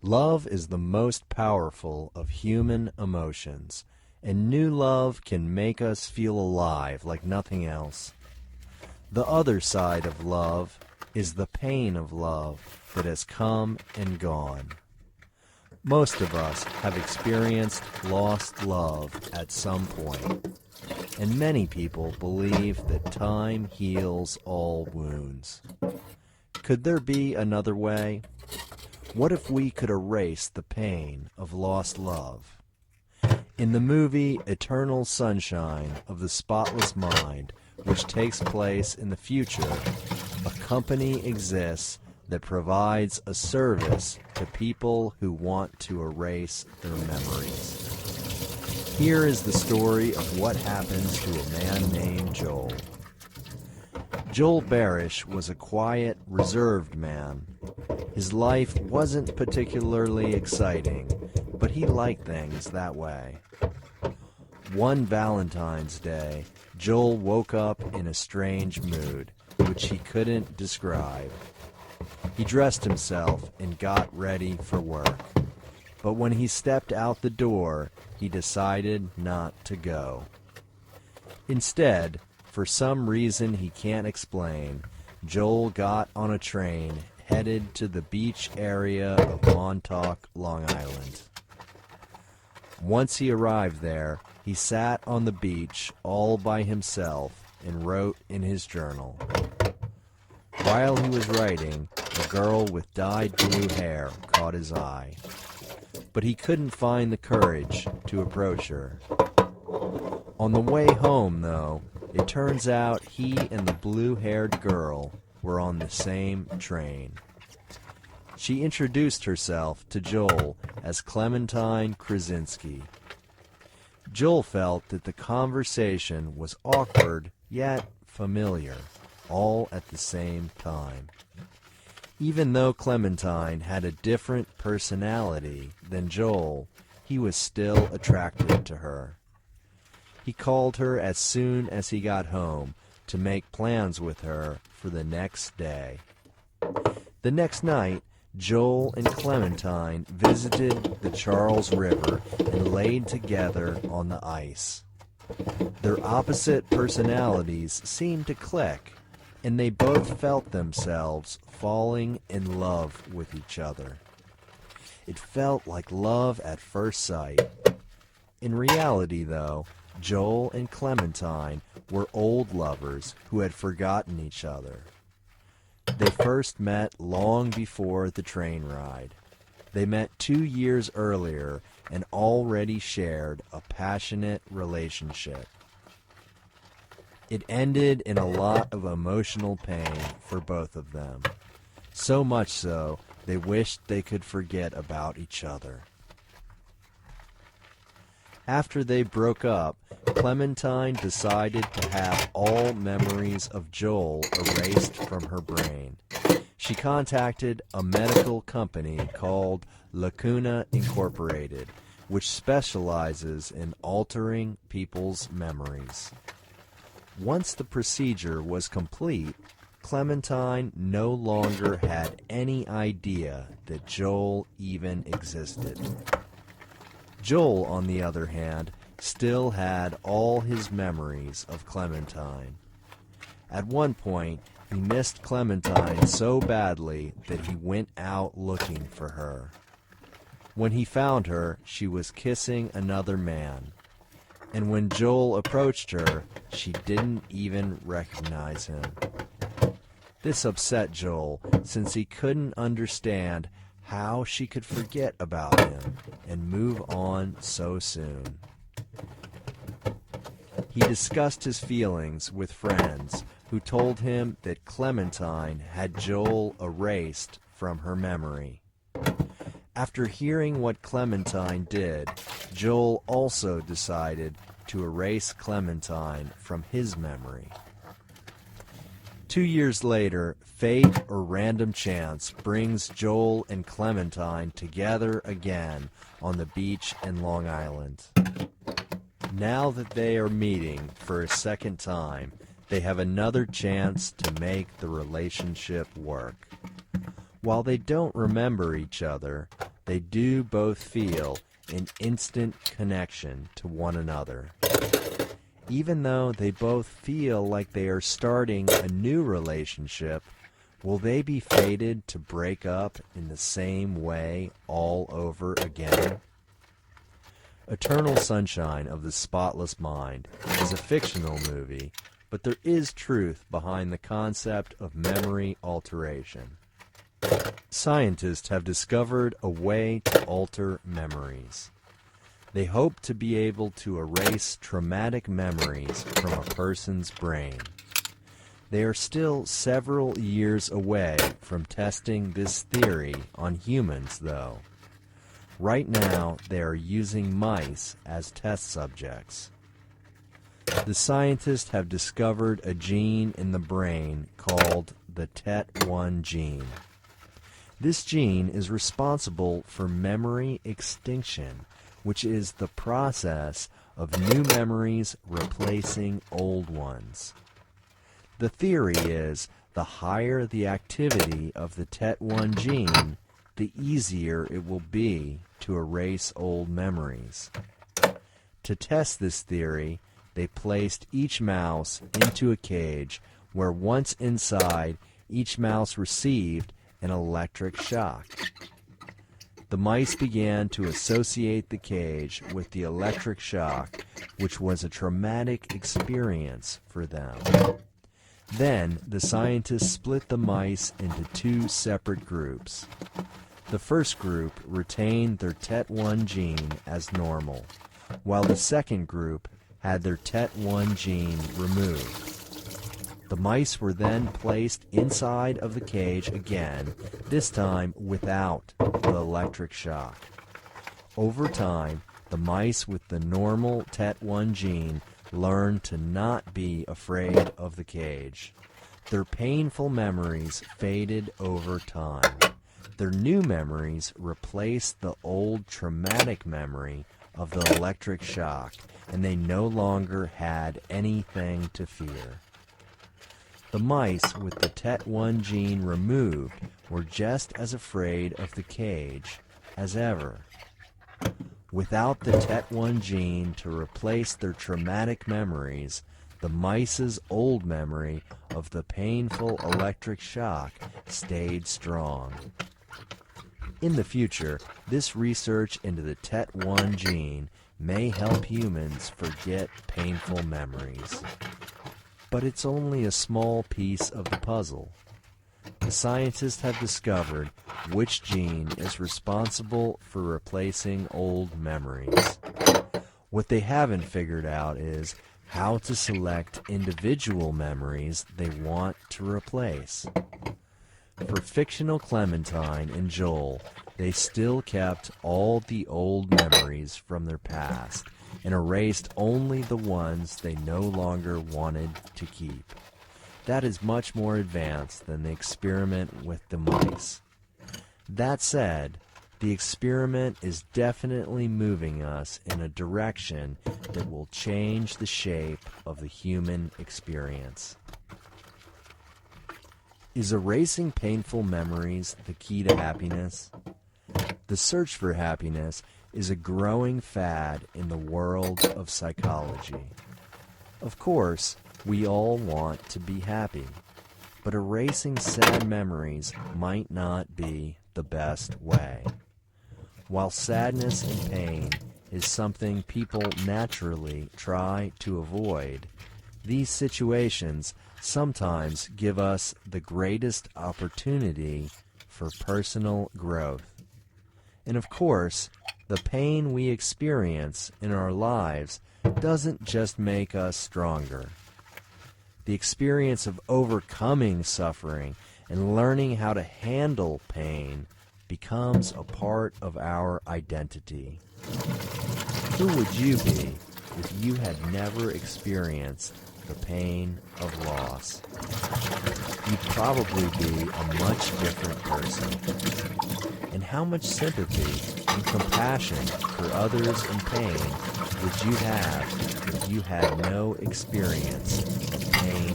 Love is the most powerful of human emotions, and new love can make us feel alive like nothing else. The other side of love is the pain of love that has come and gone. Most of us have experienced lost love at some point, and many people believe that time heals all wounds. Could there be another way? What if we could erase the pain of lost love? In the movie Eternal Sunshine of the Spotless Mind, which takes place in the future, a company exists that provides a service to people who want to erase their memories. Here is the story of what happens to a man named Joel. Joel Barish was a quiet, reserved man. His life wasn't particularly exciting, but he liked things that way. One Valentine's Day, Joel woke up in a strange mood, which he couldn't describe. He dressed himself and got ready for work. But when he stepped out the door, he decided not to go. Instead, for some reason he can't explain, Joel got on a train headed to the beach area of Montauk, Long Island. Once he arrived there, he sat on the beach all by himself and wrote in his journal. While he was writing, a girl with dyed blue hair caught his eye, but he couldn't find the courage to approach her. On the way home, though, it turns out he and the blue-haired girl were on the same train. She introduced herself to Joel as Clementine Krasinski. Joel felt that the conversation was awkward yet familiar, all at the same time. Even though Clementine had a different personality than Joel, he was still attracted to her. He called her as soon as he got home to make plans with her for the next day. The next night, Joel and Clementine visited the Charles River and laid together on the ice. Their opposite personalities seemed to click, and they both felt themselves falling in love with each other. It felt like love at first sight. In reality, though, Joel and Clementine were old lovers who had forgotten each other. They first met long before the train ride. They met 2 years earlier and already shared a passionate relationship. It ended in a lot of emotional pain for both of them, so much so they wished they could forget about each other. After they broke up, Clementine decided to have all memories of Joel erased from her brain. She contacted a medical company called Lacuna Incorporated, which specializes in altering people's memories. Once the procedure was complete, Clementine no longer had any idea that Joel even existed. Joel, on the other hand, still had all his memories of Clementine. At one point, he missed Clementine so badly that he went out looking for her. When he found her, she was kissing another man. And when Joel approached her, she didn't even recognize him. This upset Joel, since he couldn't understand how she could forget about him and move on so soon. He discussed his feelings with friends who told him that Clementine had Joel erased from her memory. After hearing what Clementine did, Joel also decided to erase Clementine from his memory. 2 years later, fate or random chance brings Joel and Clementine together again on the beach in Long Island. Now that they are meeting for a second time, they have another chance to make the relationship work. While they don't remember each other, they do both feel an instant connection to one another. Even though they both feel like they are starting a new relationship, will they be fated to break up in the same way all over again? Eternal Sunshine of the Spotless Mind is a fictional movie, but there is truth behind the concept of memory alteration. Scientists have discovered a way to alter memories. They hope to be able to erase traumatic memories from a person's brain. They are still several years away from testing this theory on humans, though. Right now, they are using mice as test subjects. The scientists have discovered a gene in the brain called the TET1 gene. This gene is responsible for memory extinction, which is the process of new memories replacing old ones. The theory is the higher the activity of the TET1 gene, the easier it will be to erase old memories. To test this theory, they placed each mouse into a cage where once inside, each mouse received an electric shock. The mice began to associate the cage with the electric shock, which was a traumatic experience for them. Then the scientists split the mice into two separate groups. The first group retained their TET1 gene as normal, while the second group had their TET1 gene removed. The mice were then placed inside of the cage again, this time without the electric shock. Over time, the mice with the normal TET1 gene learned to not be afraid of the cage. Their painful memories faded over time. Their new memories replaced the old traumatic memory of the electric shock, and they no longer had anything to fear. The mice with the TET1 gene removed were just as afraid of the cage as ever. Without the TET1 gene to replace their traumatic memories, the mice's old memory of the painful electric shock stayed strong. In the future, this research into the TET1 gene may help humans forget painful memories. But it's only a small piece of the puzzle. The scientists have discovered which gene is responsible for replacing old memories. What they haven't figured out is how to select individual memories they want to replace. For fictional Clementine and Joel, they still kept all the old memories from their past and erased only the ones they no longer wanted to keep. That is much more advanced than the experiment with the mice. That said, the experiment is definitely moving us in a direction that will change the shape of the human experience. Is erasing painful memories the key to happiness? The search for happiness is a growing fad in the world of psychology. Of course, we all want to be happy, but erasing sad memories might not be the best way. While sadness and pain is something people naturally try to avoid, these situations sometimes give us the greatest opportunity for personal growth. And of course, the pain we experience in our lives doesn't just make us stronger. The experience of overcoming suffering and learning how to handle pain becomes a part of our identity. Who would you be if you had never experienced the pain of loss? You'd probably be a much different person. And how much sympathy and compassion for others in pain would you have if you had no experience of pain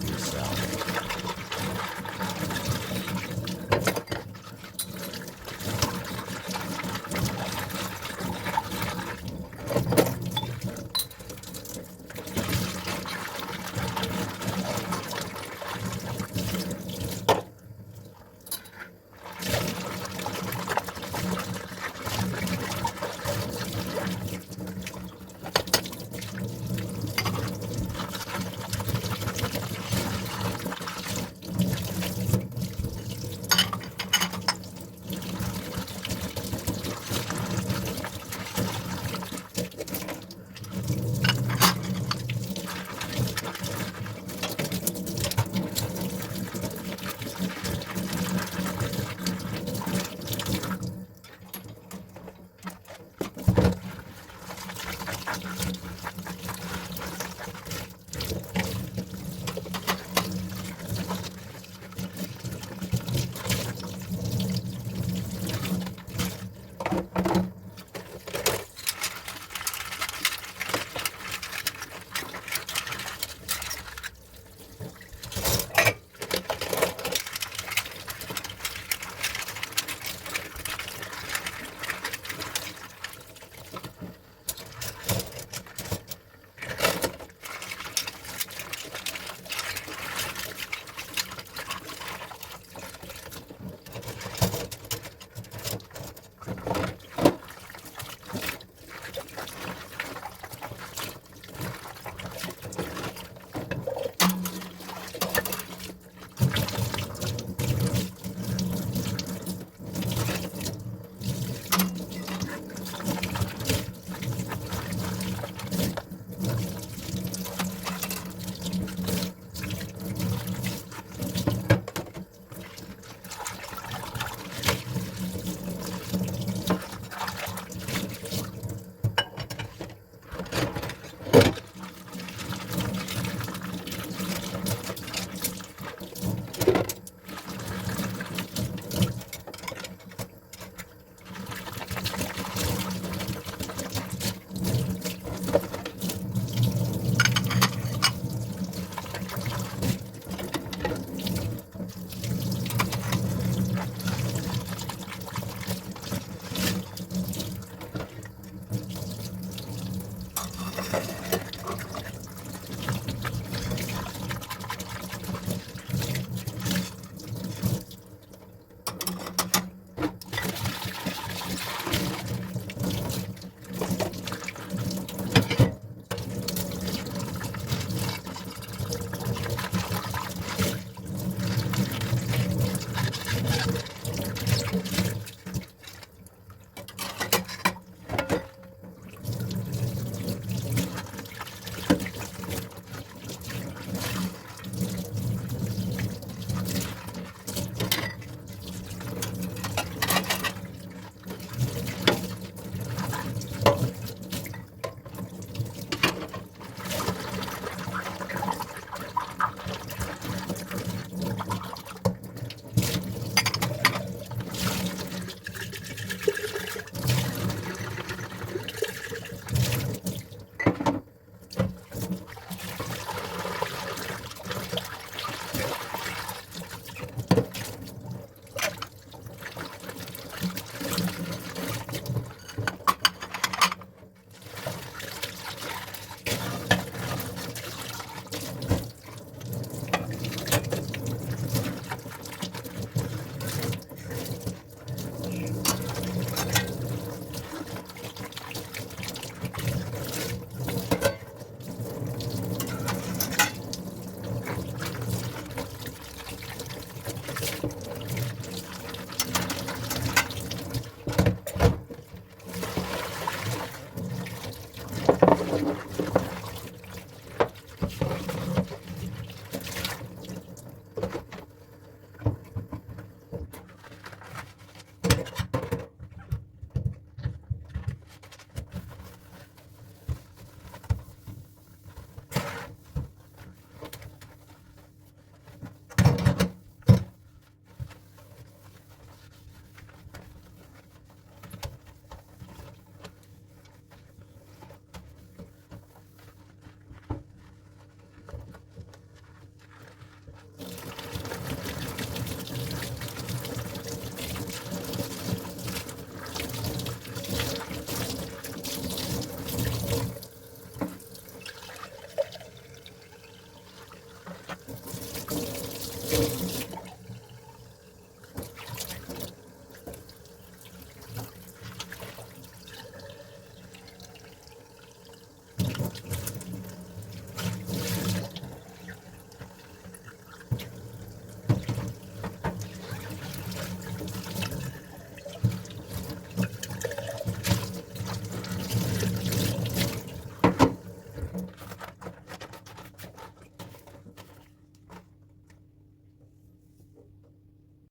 yourself?